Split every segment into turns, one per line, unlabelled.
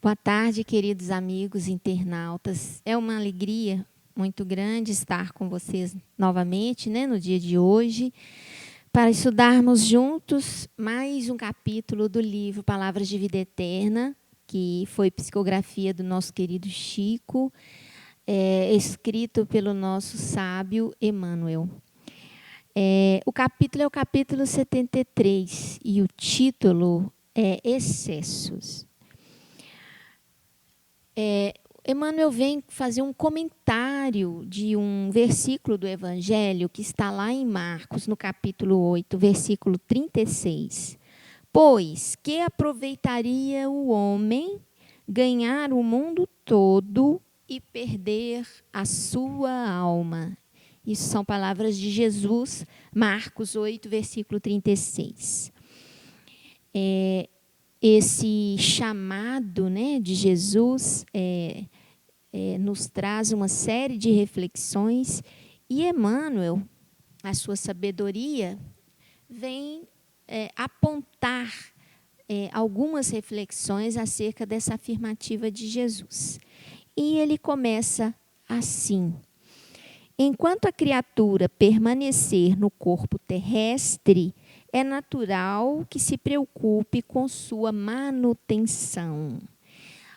Boa tarde, queridos amigos internautas. É uma alegria muito grande estar com vocês novamente, no dia de hoje, para estudarmos juntos mais um capítulo do livro Palavras de Vida Eterna, que foi psicografia do nosso querido Chico, escrito pelo nosso sábio Emmanuel. O capítulo é o capítulo 73 e o título é Excessos. Emmanuel vem fazer um comentário de um versículo do Evangelho que está lá em Marcos, no capítulo 8, versículo 36. Pois que aproveitaria o homem ganhar o mundo todo e perder a sua alma? Isso são palavras de Jesus, Marcos 8, versículo 36. Esse chamado, de Jesus nos traz uma série de reflexões e Emmanuel, a sua sabedoria, vem apontar algumas reflexões acerca dessa afirmativa de Jesus. E ele começa assim: enquanto a criatura permanecer no corpo terrestre, é natural que se preocupe com sua manutenção.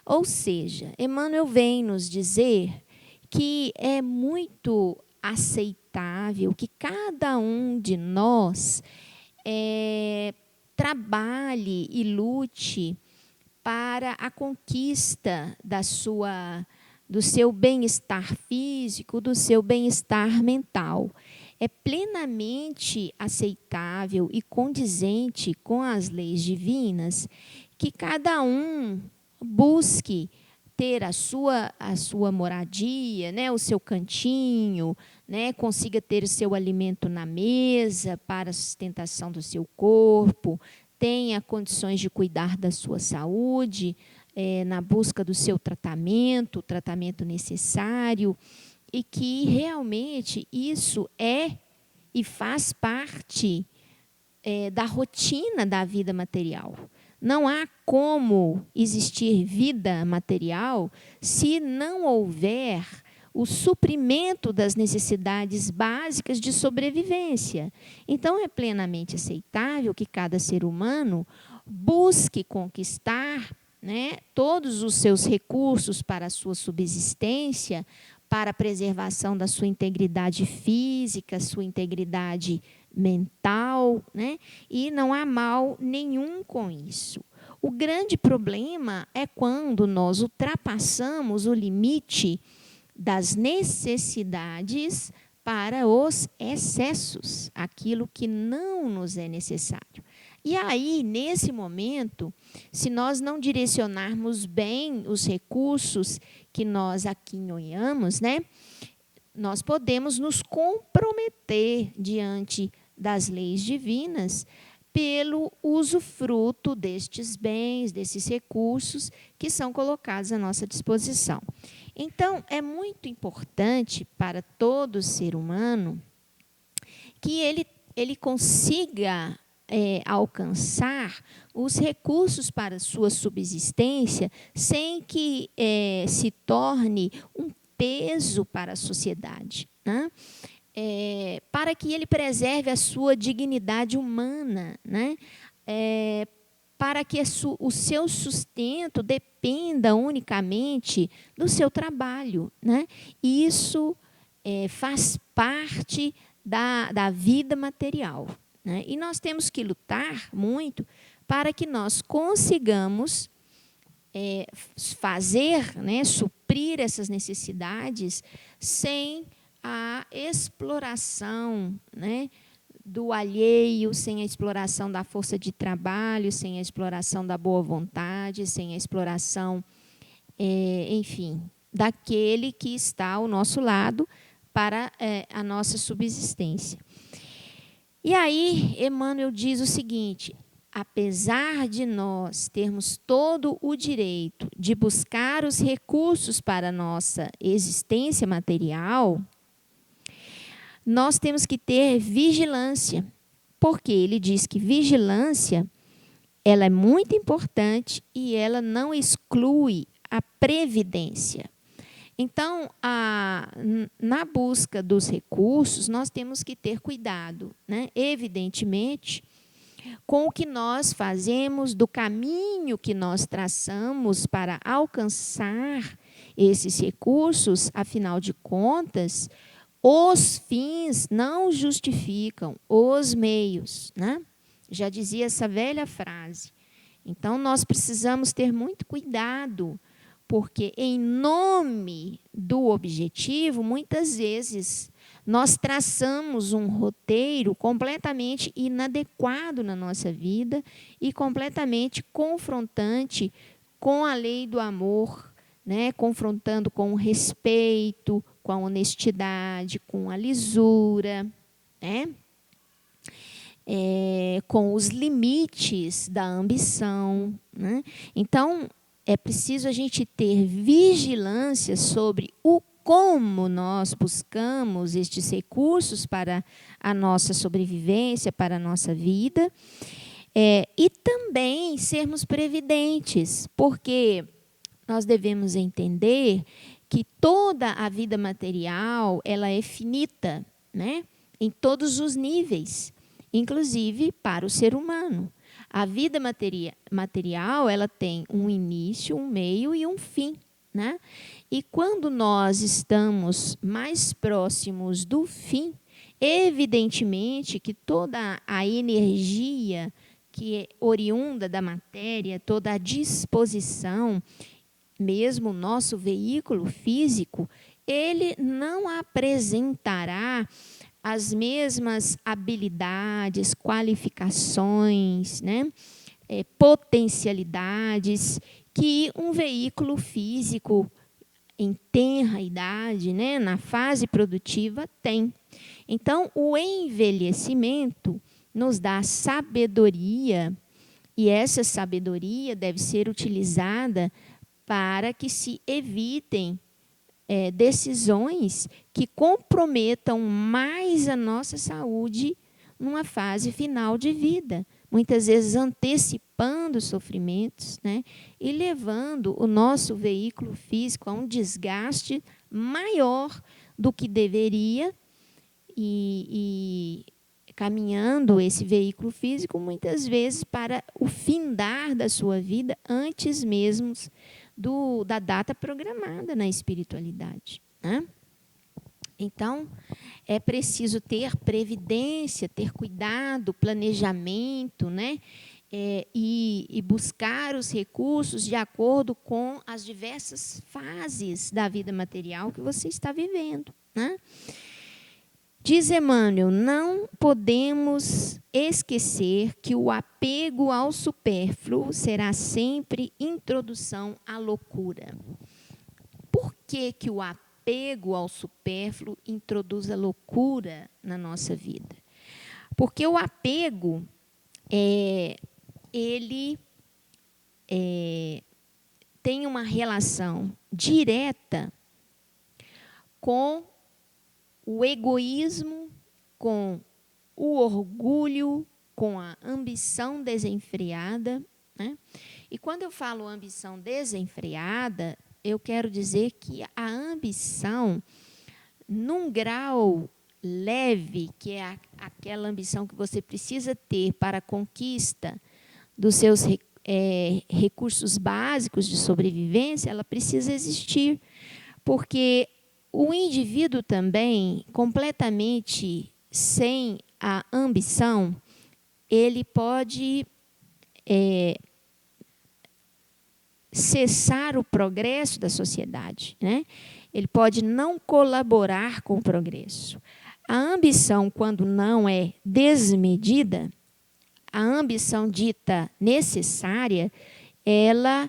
Ou seja, Emmanuel vem nos dizer que é muito aceitável que cada um de nós trabalhe e lute para a conquista do seu bem-estar físico, do seu bem-estar mental. É plenamente aceitável e condizente com as leis divinas que cada um busque ter a sua moradia, o seu cantinho, consiga ter o seu alimento na mesa para a sustentação do seu corpo, tenha condições de cuidar da sua saúde, na busca do seu tratamento, o tratamento necessário, e que realmente isso é e faz parte da rotina da vida material. Não há como existir vida material se não houver o suprimento das necessidades básicas de sobrevivência. Então, é plenamente aceitável que cada ser humano busque conquistar todos os seus recursos para a sua subsistência, para a preservação da sua integridade física, sua integridade mental, e não há mal nenhum com isso. O grande problema é quando nós ultrapassamos o limite das necessidades para os excessos, aquilo que não nos é necessário. E aí, nesse momento, se nós não direcionarmos bem os recursos que nós aquinhoamos, nós podemos nos comprometer diante das leis divinas pelo usufruto destes bens, desses recursos que são colocados à nossa disposição. Então, é muito importante para todo ser humano que ele consiga alcançar os recursos para a sua subsistência sem que se torne um peso para a sociedade, para que ele preserve a sua dignidade humana, para que o seu sustento dependa unicamente do seu trabalho. E isso faz parte da vida material. E nós temos que lutar muito para que nós consigamos suprir essas necessidades sem a exploração do alheio, sem a exploração da força de trabalho, sem a exploração da boa vontade, sem a exploração, enfim, daquele que está ao nosso lado para a nossa subsistência. E aí, Emmanuel diz o seguinte: apesar de nós termos todo o direito de buscar os recursos para a nossa existência material, nós temos que ter vigilância, porque ele diz que vigilância ela é muito importante e ela não exclui a previdência. Então, na busca dos recursos, nós temos que ter cuidado, né? Evidentemente, com o que nós fazemos, do caminho que nós traçamos para alcançar esses recursos, afinal de contas, os fins não justificam os meios, né? Já dizia essa velha frase. Então, nós precisamos ter muito cuidado, porque, em nome do objetivo, muitas vezes, nós traçamos um roteiro completamente inadequado na nossa vida e completamente confrontante com a lei do amor, né? Confrontando com o respeito, com a honestidade, com a lisura, né? Com os limites da ambição, né? Então, é preciso a gente ter vigilância sobre o como nós buscamos estes recursos para a nossa sobrevivência, para a nossa vida, e também sermos previdentes, porque nós devemos entender que toda a vida material ela é finita, né? Em todos os níveis, inclusive para o ser humano. A vida material ela tem um início, um meio e um fim, né? E quando nós estamos mais próximos do fim, evidentemente que toda a energia que é oriunda da matéria, toda a disposição, mesmo o nosso veículo físico, ele não apresentará as mesmas habilidades, qualificações, né? Potencialidades que um veículo físico em tenra idade, né? Na fase produtiva, tem. Então, o envelhecimento nos dá sabedoria, e essa sabedoria deve ser utilizada para que se evitem decisões que comprometam mais a nossa saúde numa fase final de vida, muitas vezes antecipando sofrimentos, né, e levando o nosso veículo físico a um desgaste maior do que deveria e caminhando esse veículo físico muitas vezes para o findar da sua vida antes mesmo da data programada na espiritualidade, né? Então, é preciso ter previdência, ter cuidado, planejamento, né? E buscar os recursos de acordo com as diversas fases da vida material que você está vivendo, né? Diz Emmanuel, não podemos esquecer que o apego ao supérfluo será sempre introdução à loucura. Por que o apego ao supérfluo introduz a loucura na nossa vida? Porque o apego, ele tem uma relação direta com o egoísmo, com o orgulho, com a ambição desenfreada, né? E quando eu falo ambição desenfreada, eu quero dizer que a ambição, num grau leve, que é aquela ambição que você precisa ter para a conquista dos seus recursos básicos de sobrevivência, ela precisa existir, porque o indivíduo também, completamente sem a ambição, ele pode cessar o progresso da sociedade, né? Ele pode não colaborar com o progresso. A ambição, quando não é desmedida, a ambição dita necessária, ela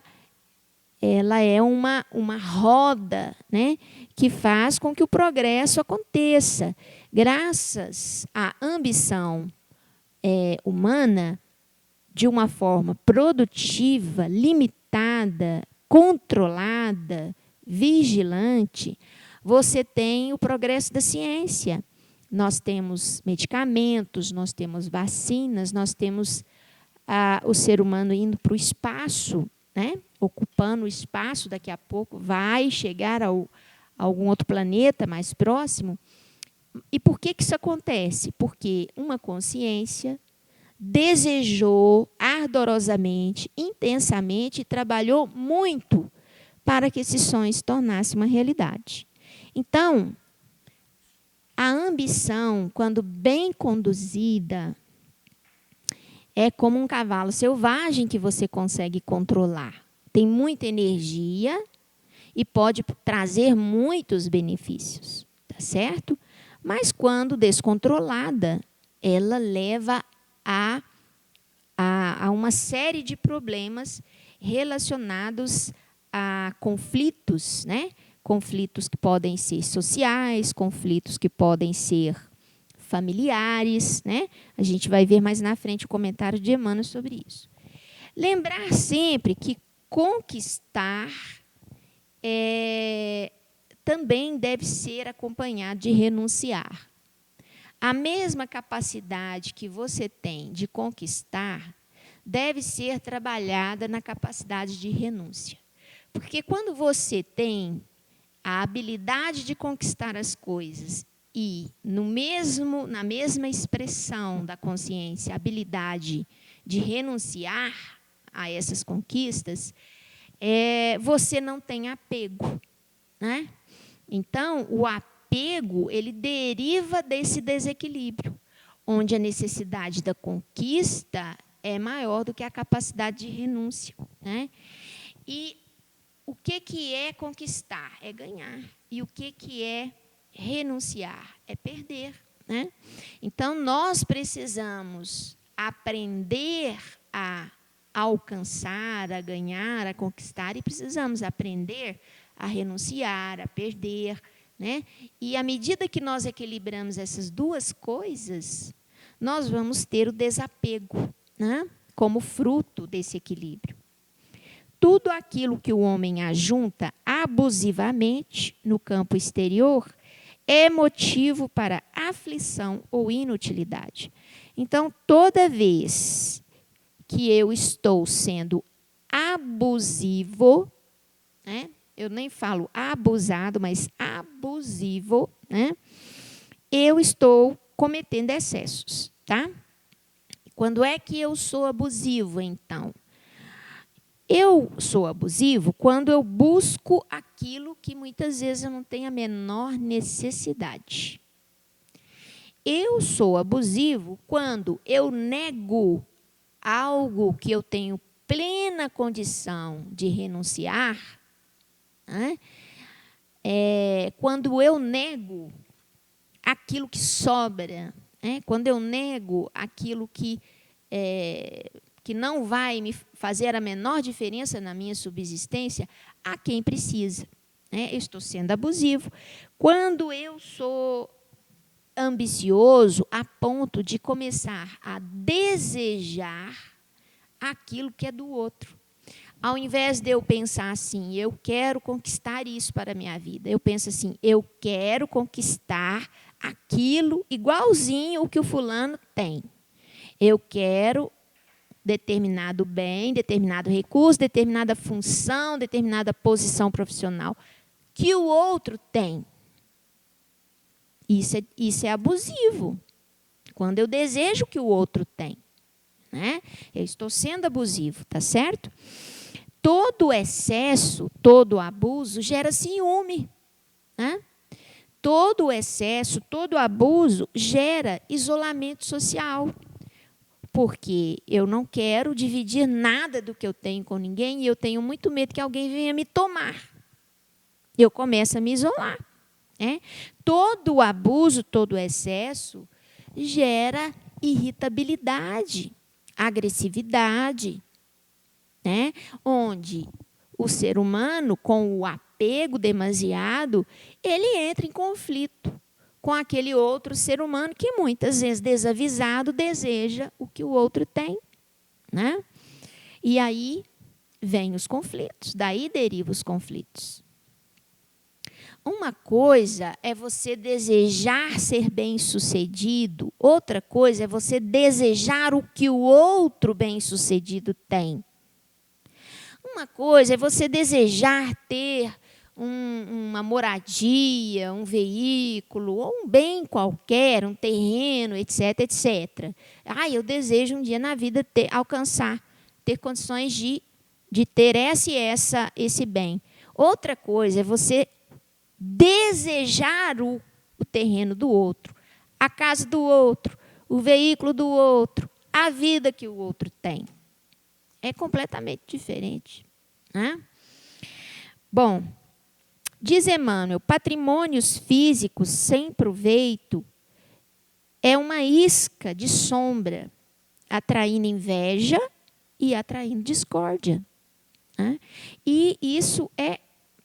é uma roda, né, que faz com que o progresso aconteça. Graças à ambição humana, de uma forma produtiva, limitada, controlada, vigilante, você tem o progresso da ciência. Nós temos medicamentos, nós temos vacinas, nós temos o ser humano indo para o espaço, né? Ocupando o espaço, daqui a pouco vai chegar a algum outro planeta mais próximo. E por que isso acontece? Porque uma consciência desejou ardorosamente, intensamente, e trabalhou muito para que esse sonho se tornasse uma realidade. Então, a ambição, quando bem conduzida, é como um cavalo selvagem que você consegue controlar. Tem muita energia e pode trazer muitos benefícios, tá certo? Mas quando descontrolada, ela leva a uma série de problemas relacionados a conflitos, né? Conflitos que podem ser sociais, conflitos que podem ser familiares, né? A gente vai ver mais na frente o comentário de Emmanuel sobre isso. Lembrar sempre que conquistar também deve ser acompanhado de renunciar. A mesma capacidade que você tem de conquistar deve ser trabalhada na capacidade de renúncia. Porque quando você tem a habilidade de conquistar as coisas e, na mesma expressão da consciência, a habilidade de renunciar a essas conquistas, você não tem apego, né? Então, o apego, ele deriva desse desequilíbrio, onde a necessidade da conquista é maior do que a capacidade de renúncia, né? E o que é conquistar? É ganhar. E o que é renunciar? É perder, né? Então, nós precisamos aprender a alcançar, a ganhar, a conquistar, e precisamos aprender a renunciar, a perder, né? E à medida que nós equilibramos essas duas coisas, nós vamos ter o desapego, né? Como fruto desse equilíbrio. Tudo aquilo que o homem ajunta abusivamente no campo exterior é motivo para aflição ou inutilidade. Então, toda vez que eu estou sendo abusivo, né? Eu nem falo abusado, mas abusivo, né? Eu estou cometendo excessos, tá? Quando é que eu sou abusivo, então? Eu sou abusivo quando eu busco aquilo que muitas vezes eu não tenho a menor necessidade. Eu sou abusivo quando eu nego algo que eu tenho plena condição de renunciar, né? Quando eu nego aquilo que sobra, né? Quando eu nego aquilo que não vai me fazer a menor diferença na minha subsistência, a quem precisa, né? Eu estou sendo abusivo. Quando eu sou ambicioso a ponto de começar a desejar aquilo que é do outro. Ao invés de eu pensar assim, eu quero conquistar isso para a minha vida, eu penso assim, eu quero conquistar aquilo igualzinho o que o fulano tem. Eu quero determinado bem, determinado recurso, determinada função, determinada posição profissional que o outro tem. Isso é abusivo. Quando eu desejo que o outro tem, né? Eu estou sendo abusivo, tá certo? Todo excesso, todo abuso gera ciúme, né? Todo excesso, todo abuso gera isolamento social. Porque eu não quero dividir nada do que eu tenho com ninguém e eu tenho muito medo que alguém venha me tomar. Eu começo a me isolar. Todo abuso, todo excesso gera irritabilidade, agressividade, né? Onde o ser humano, com o apego demasiado, ele entra em conflito com aquele outro ser humano que muitas vezes desavisado deseja o que o outro tem, né? E aí vem os conflitos, daí derivam os conflitos. Uma coisa é você desejar ser bem-sucedido, outra coisa é você desejar o que o outro bem-sucedido tem. Uma coisa é você desejar ter uma moradia, um veículo, ou um bem qualquer, um terreno, etc, etc. Eu desejo um dia na vida alcançar, ter condições de ter esse bem. Outra coisa é você desejar o terreno do outro, a casa do outro, o veículo do outro, a vida que o outro tem. É completamente diferente, né? Bom, diz Emmanuel, patrimônios físicos sem proveito é uma isca de sombra, atraindo inveja e atraindo discórdia, né? E isso é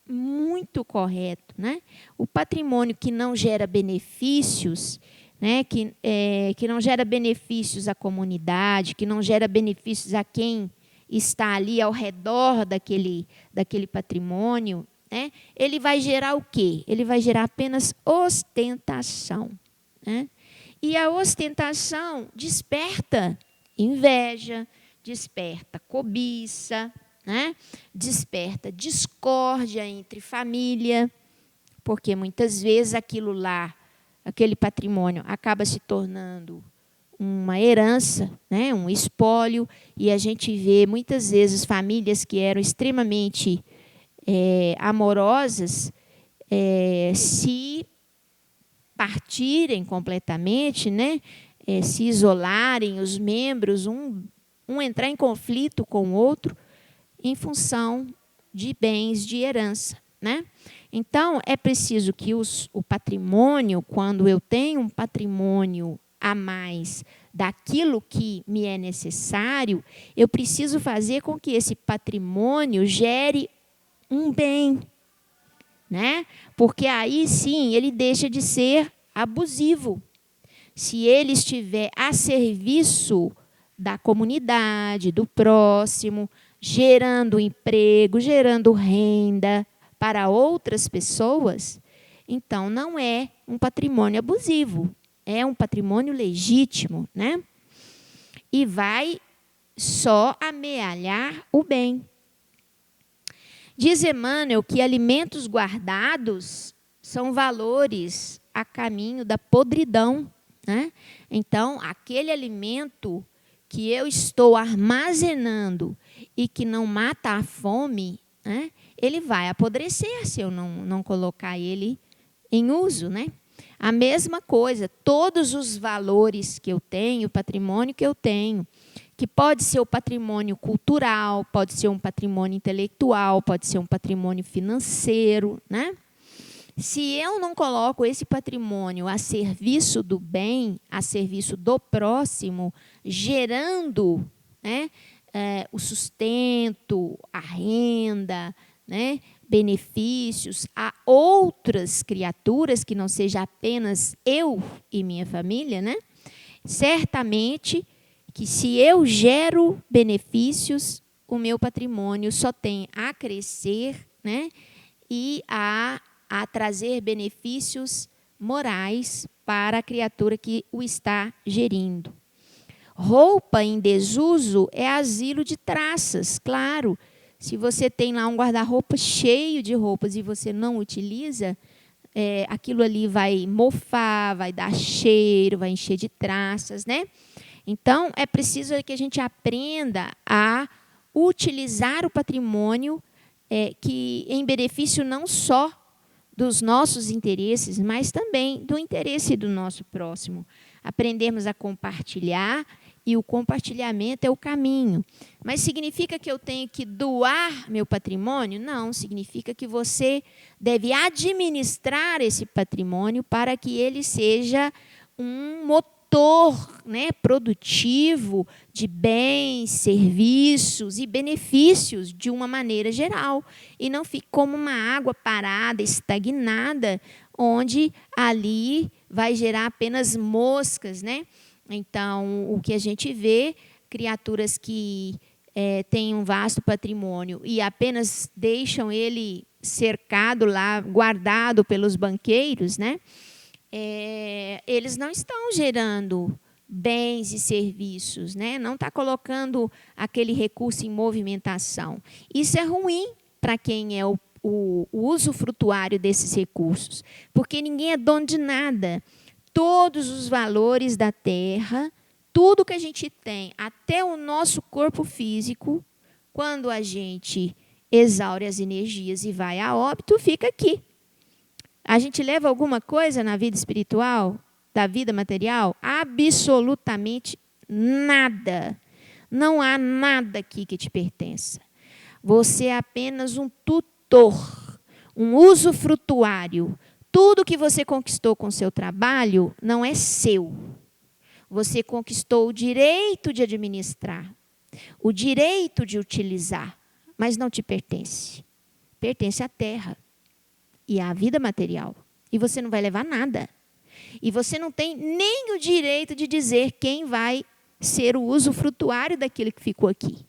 muito correto, né? O patrimônio que não gera benefícios, né? Que não gera benefícios à comunidade, que não gera benefícios a quem está ali ao redor daquele patrimônio, né? Ele vai gerar o quê? Ele vai gerar apenas ostentação, né? E a ostentação desperta inveja, desperta cobiça, né? Desperta discórdia entre família, porque muitas vezes aquilo lá, aquele patrimônio, acaba se tornando uma herança, né? Um espólio, e a gente vê muitas vezes famílias que eram extremamente amorosas se partirem completamente, né? Se isolarem, os membros, um entrar em conflito com o outro, em função de bens de herança, né? Então, é preciso que o patrimônio, quando eu tenho um patrimônio a mais daquilo que me é necessário, eu preciso fazer com que esse patrimônio gere um bem, né? Porque aí sim ele deixa de ser abusivo. Se ele estiver a serviço da comunidade, do próximo, gerando emprego, gerando renda para outras pessoas, então não é um patrimônio abusivo, é um patrimônio legítimo, né? E vai só amealhar o bem. Diz Emmanuel que alimentos guardados são valores a caminho da podridão, né? Então, aquele alimento que eu estou armazenando e que não mata a fome, né? Ele vai apodrecer se eu não colocar ele em uso, né? A mesma coisa, todos os valores que eu tenho, o patrimônio que eu tenho, que pode ser o patrimônio cultural, pode ser um patrimônio intelectual, pode ser um patrimônio financeiro, né? Se eu não coloco esse patrimônio a serviço do bem, a serviço do próximo, gerando, né, o sustento, a renda, né, benefícios a outras criaturas, que não seja apenas eu e minha família, né? Certamente que se eu gero benefícios, o meu patrimônio só tem a crescer, né, e a trazer benefícios morais para a criatura que o está gerindo. Roupa em desuso é asilo de traças, claro. Se você tem lá um guarda-roupa cheio de roupas e você não utiliza, aquilo ali vai mofar, vai dar cheiro, vai encher de traças, né? Então, é preciso que a gente aprenda a utilizar o patrimônio que em benefício não só dos nossos interesses, mas também do interesse do nosso próximo. Aprendermos a compartilhar, e o compartilhamento é o caminho. Mas significa que eu tenho que doar meu patrimônio? Não, significa que você deve administrar esse patrimônio para que ele seja um motor, né, produtivo de bens, serviços e benefícios de uma maneira geral. E não fique como uma água parada, estagnada, onde ali vai gerar apenas moscas, né? Então, o que a gente vê, criaturas que têm um vasto patrimônio e apenas deixam ele cercado lá, guardado pelos banqueiros, né? Eles não estão gerando bens e serviços, né? Não está colocando aquele recurso em movimentação. Isso é ruim para quem é o usufrutuário desses recursos, porque ninguém é dono de nada. Todos os valores da terra, tudo que a gente tem, até o nosso corpo físico, quando a gente exaure as energias e vai a óbito, fica aqui. A gente leva alguma coisa na vida espiritual, da vida material? Absolutamente nada. Não há nada aqui que te pertença. Você é apenas um tutor, um usufrutuário. Tudo que você conquistou com seu trabalho não é seu. Você conquistou o direito de administrar, o direito de utilizar, mas não te pertence. Pertence à terra e à vida material. E você não vai levar nada. E você não tem nem o direito de dizer quem vai ser o usufrutuário daquilo que ficou aqui.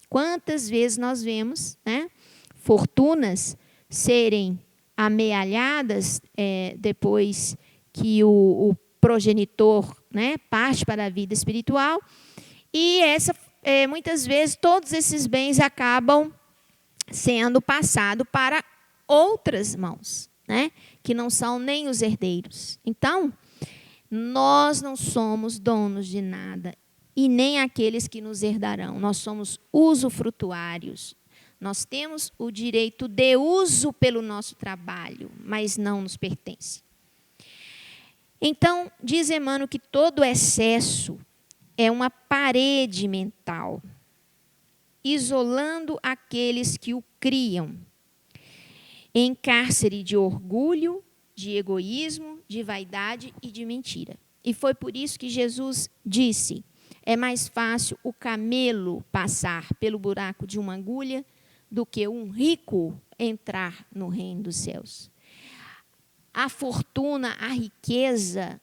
Quantas vezes nós vemos, né, fortunas serem amealhadas depois que o progenitor, né, parte para a vida espiritual, e muitas vezes todos esses bens acabam sendo passados para outras mãos, né, que não são nem os herdeiros. Então, nós não somos donos de nada e nem aqueles que nos herdarão. Nós somos usufrutuários. Nós temos o direito de uso pelo nosso trabalho, mas não nos pertence. Então, diz Emmanuel que todo excesso é uma parede mental, isolando aqueles que o criam, em cárcere de orgulho, de egoísmo, de vaidade e de mentira. E foi por isso que Jesus disse: é mais fácil o camelo passar pelo buraco de uma agulha do que um rico entrar no reino dos céus. A fortuna, a riqueza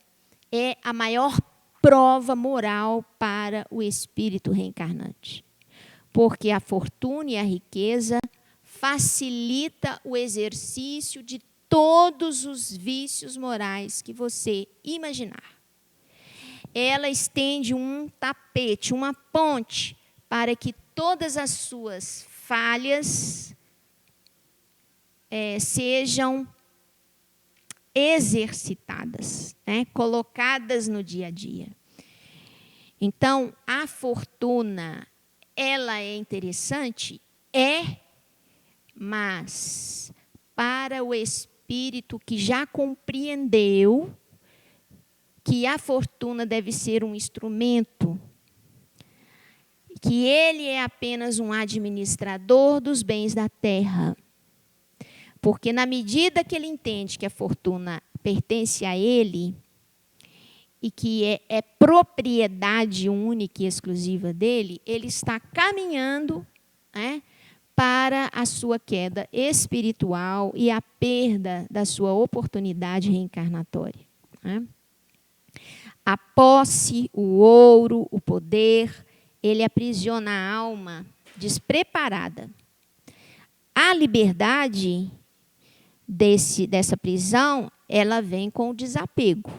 é a maior prova moral para o espírito reencarnante. Porque a fortuna e a riqueza facilita o exercício de todos os vícios morais que você imaginar. Ela estende um tapete, uma ponte, para que todas as suas falhas sejam exercitadas, né? Colocadas no dia a dia. Então, a fortuna, ela é interessante? Mas para o espírito que já compreendeu que a fortuna deve ser um instrumento, que ele é apenas um administrador dos bens da terra. Porque na medida que ele entende que a fortuna pertence a ele, e que é propriedade única e exclusiva dele, ele está caminhando, né, para a sua queda espiritual e a perda da sua oportunidade reencarnatória, né? A posse, o ouro, o poder, ele aprisiona a alma despreparada. A liberdade dessa prisão, ela vem com o desapego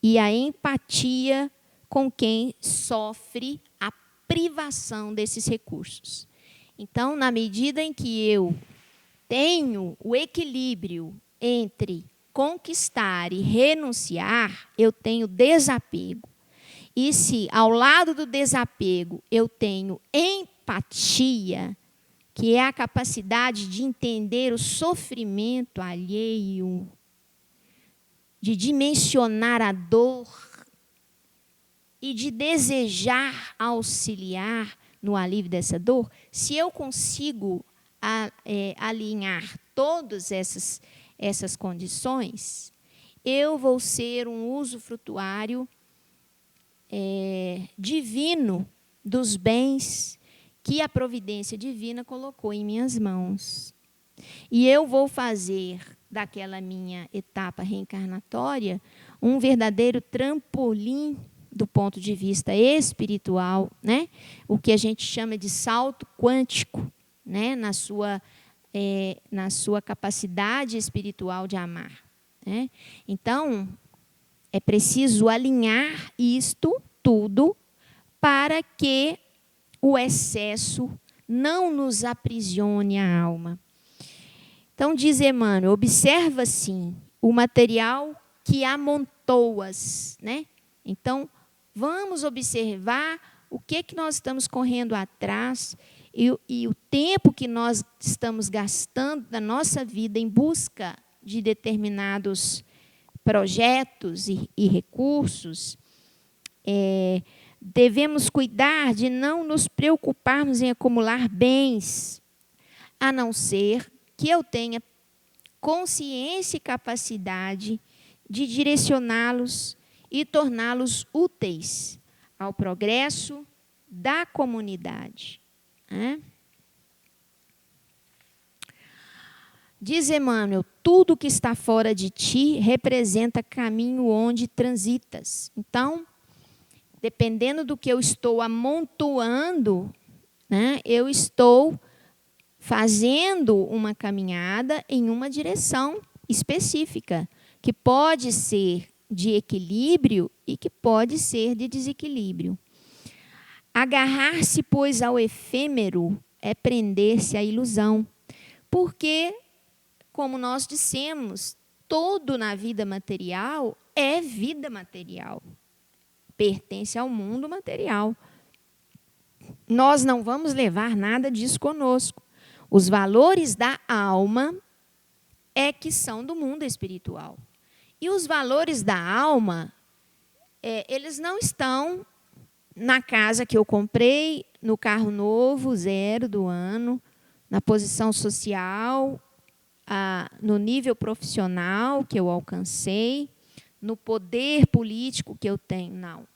e a empatia com quem sofre a privação desses recursos. Então, na medida em que eu tenho o equilíbrio entre conquistar e renunciar, eu tenho desapego. E se ao lado do desapego eu tenho empatia, que é a capacidade de entender o sofrimento alheio, de dimensionar a dor e de desejar auxiliar no alívio dessa dor, se eu consigo alinhar todas essas condições, eu vou ser um usufrutuário divino dos bens que a providência divina colocou em minhas mãos. E eu vou fazer daquela minha etapa reencarnatória um verdadeiro trampolim, do ponto de vista espiritual, né? O que a gente chama de salto quântico, né? Na sua capacidade espiritual de amar, né? Então, é preciso alinhar isto tudo para que o excesso não nos aprisione a alma. Então, diz Emmanuel, observa, sim, o material que amontoas, né? Então, vamos observar o que nós estamos correndo atrás e o tempo que nós estamos gastando da nossa vida em busca de determinados projetos e recursos. Devemos cuidar de não nos preocuparmos em acumular bens, a não ser que eu tenha consciência e capacidade de direcioná-los e torná-los úteis ao progresso da comunidade. Diz Emmanuel, tudo que está fora de ti representa caminho onde transitas. Então, dependendo do que eu estou amontoando, né, eu estou fazendo uma caminhada em uma direção específica, que pode ser de equilíbrio e que pode ser de desequilíbrio. Agarrar-se, pois, ao efêmero é prender-se à ilusão, porque, como nós dissemos, todo na vida material é vida material, pertence ao mundo material. Nós não vamos levar nada disso conosco. Os valores da alma é que são do mundo espiritual. E os valores da alma, eles não estão na casa que eu comprei, no carro novo, 0 do ano, na posição social, no nível profissional que eu alcancei, no poder político que eu tenho. Não.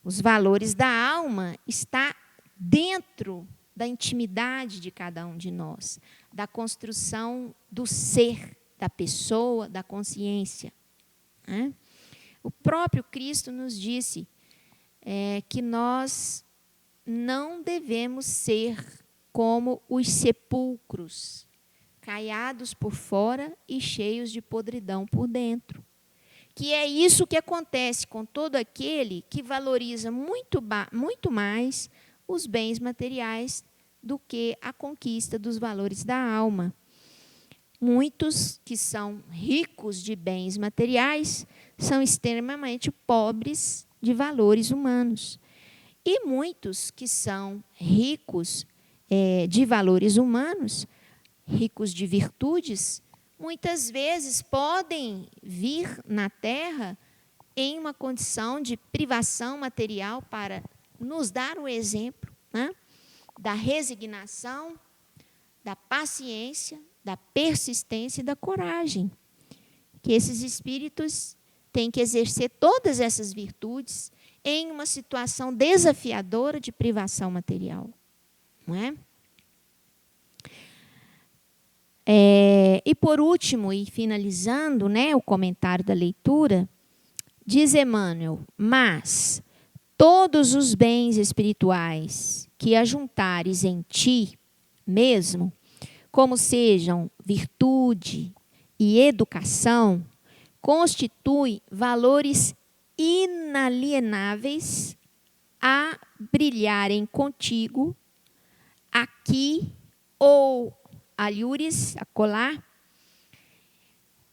Os valores da alma estão dentro da intimidade de cada um de nós, da construção do ser, da pessoa, da consciência. O próprio Cristo nos disse que nós não devemos ser como os sepulcros, caiados por fora e cheios de podridão por dentro. Que é isso que acontece com todo aquele que valoriza muito mais os bens materiais do que a conquista dos valores da alma. Muitos que são ricos de bens materiais são extremamente pobres de valores humanos. E muitos que são ricos de valores humanos, ricos de virtudes, muitas vezes podem vir na Terra em uma condição de privação material para nos dar o exemplo, né, da resignação, da paciência, da persistência e da coragem. Que esses espíritos têm que exercer todas essas virtudes em uma situação desafiadora de privação material. Não é? E, por último, e finalizando, né, o comentário da leitura, diz Emmanuel, mas todos os bens espirituais que ajuntares em ti mesmo, como sejam virtude e educação, constituem valores inalienáveis a brilharem contigo aqui ou alhures, acolá,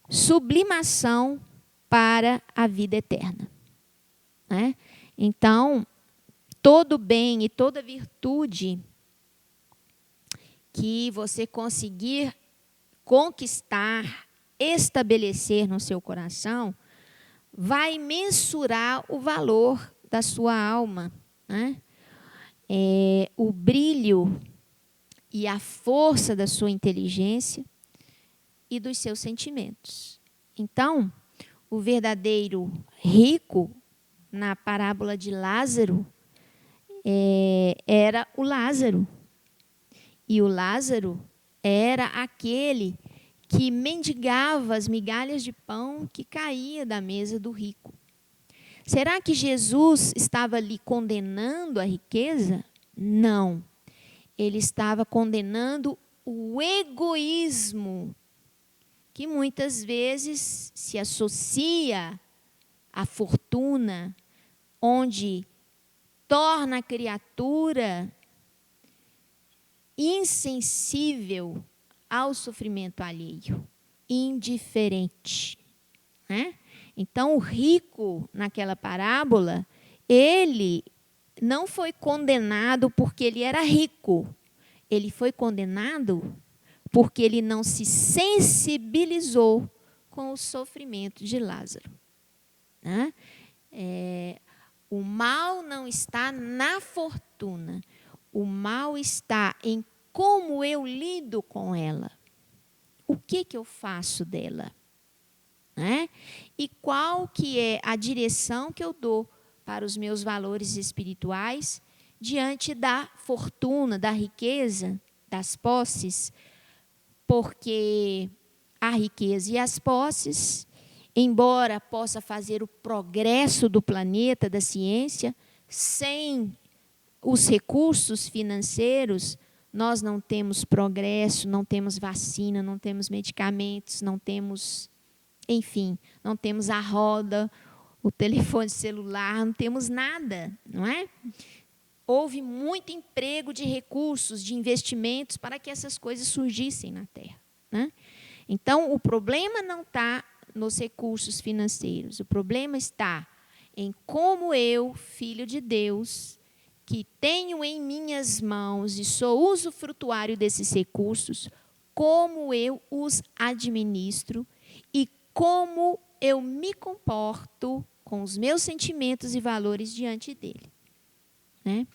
sublimação para a vida eterna. Né? Então, todo bem e toda virtude que você conseguir conquistar, estabelecer no seu coração, vai mensurar o valor da sua alma. Né? O brilho e a força da sua inteligência e dos seus sentimentos. Então, o verdadeiro rico, na parábola de Lázaro, era o Lázaro. E o Lázaro era aquele que mendigava as migalhas de pão que caía da mesa do rico. Será que Jesus estava ali condenando a riqueza? Não. Ele estava condenando o egoísmo, que muitas vezes se associa à fortuna, onde torna a criatura insensível ao sofrimento alheio, indiferente, né? Então, o rico, naquela parábola, ele não foi condenado porque ele era rico. Ele foi condenado porque ele não se sensibilizou com o sofrimento de Lázaro, né? O mal não está na fortuna. O mal está em como eu lido com ela. O que eu faço dela? Né? E qual que é a direção que eu dou para os meus valores espirituais diante da fortuna, da riqueza, das posses? Porque a riqueza e as posses, embora possa fazer o progresso do planeta, da ciência, sem os recursos financeiros, nós não temos progresso, não temos vacina, não temos medicamentos, não temos, enfim, não temos a roda, o telefone celular, não temos nada, não é? Houve muito emprego de recursos, de investimentos para que essas coisas surgissem na Terra, né? Então, o problema não está nos recursos financeiros, o problema está em como eu, filho de Deus, que tenho em minhas mãos e sou usufrutuário desses recursos, como eu os administro e como eu me comporto com os meus sentimentos e valores diante dele, né?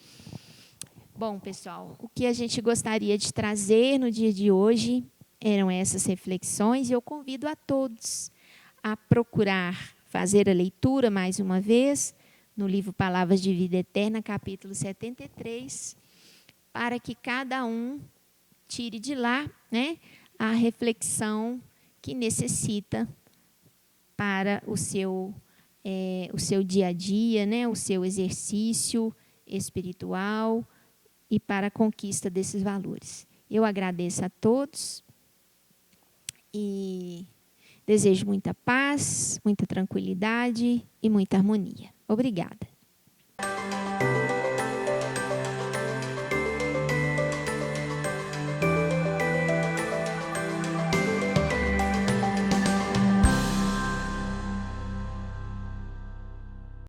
Bom, pessoal, o que a gente gostaria de trazer no dia de hoje eram essas reflexões, e eu convido a todos a procurar fazer a leitura mais uma vez no livro Palavras de Vida Eterna, capítulo 73, para que cada um tire de lá, né, a reflexão que necessita para o seu dia a dia, né, o seu exercício espiritual e para a conquista desses valores. Eu agradeço a todos e desejo muita paz, muita tranquilidade e muita harmonia. Obrigada.